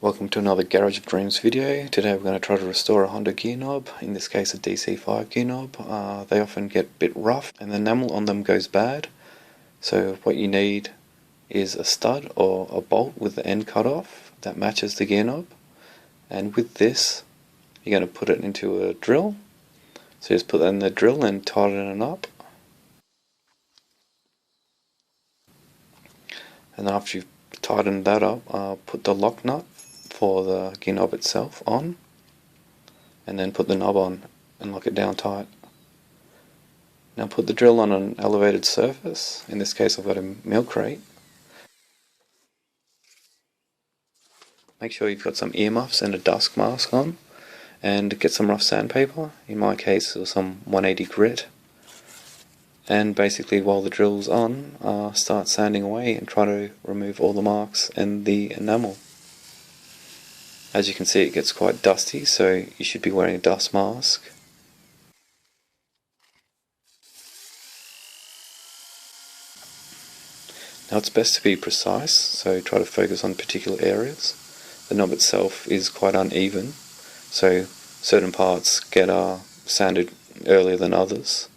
Welcome to another Garage of Dreams video. Today we're going to try to restore a Honda gear knob, in this case a DC5 gear knob. They often get a bit rough and the enamel on them goes bad. So what you need is a stud or a bolt with the end cut off that matches the gear knob. And with this you're going to put it into a drill. So just put that in the drill and tighten it up. And after you've tightened that up, put the lock nut for the gear knob itself on, and then put the knob on and lock it down tight. Now put the drill on an elevated surface. In this case I've got a milk crate. Make sure you've got some earmuffs and a dust mask on, and get some rough sandpaper. In my case it was some 180 grit. And basically while the drill's on, start sanding away and try to remove all the marks and the enamel. As you can see, it gets quite dusty, so you should be wearing a dust mask. Now it's best to be precise, so try to focus on particular areas. The knob itself is quite uneven, so certain parts get sanded earlier than others.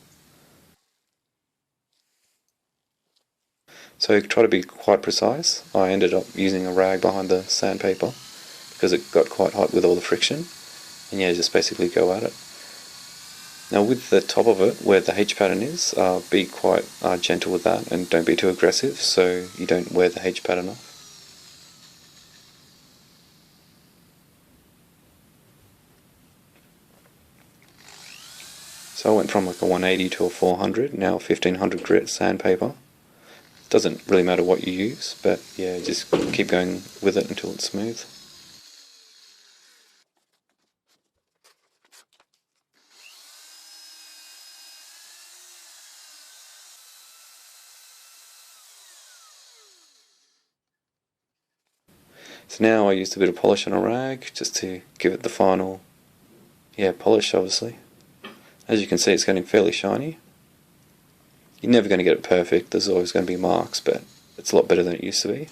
So try to be quite precise. I ended up using a rag behind the sandpaper because it got quite hot with all the friction, and yeah, just basically go at it. Now with the top of it, where the H pattern is, be quite gentle with that and don't be too aggressive so you don't wear the H pattern off. So I went from like a 180 to a 400, now 1500 grit sandpaper. Doesn't really matter what you use, but yeah, just keep going with it until it's smooth. So now I used a bit of polish on a rag just to give it the final, polish obviously. As you can see, it's getting fairly shiny. You're never going to get it perfect, there's always going to be marks, but it's a lot better than it used to be.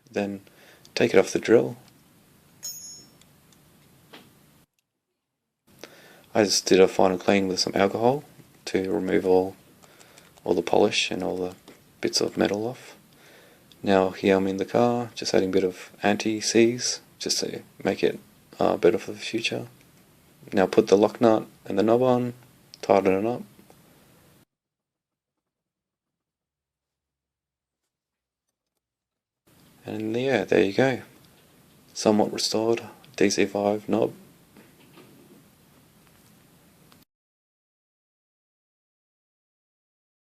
Then take it off the drill. I just did a final clean with some alcohol to remove all the polish and all the bits of metal off. Now here I'm in the car, just adding a bit of anti-seize just to make it better for the future. Now put the lock nut and the knob on, tighten it up. And yeah, there you go. Somewhat restored DC5 knob.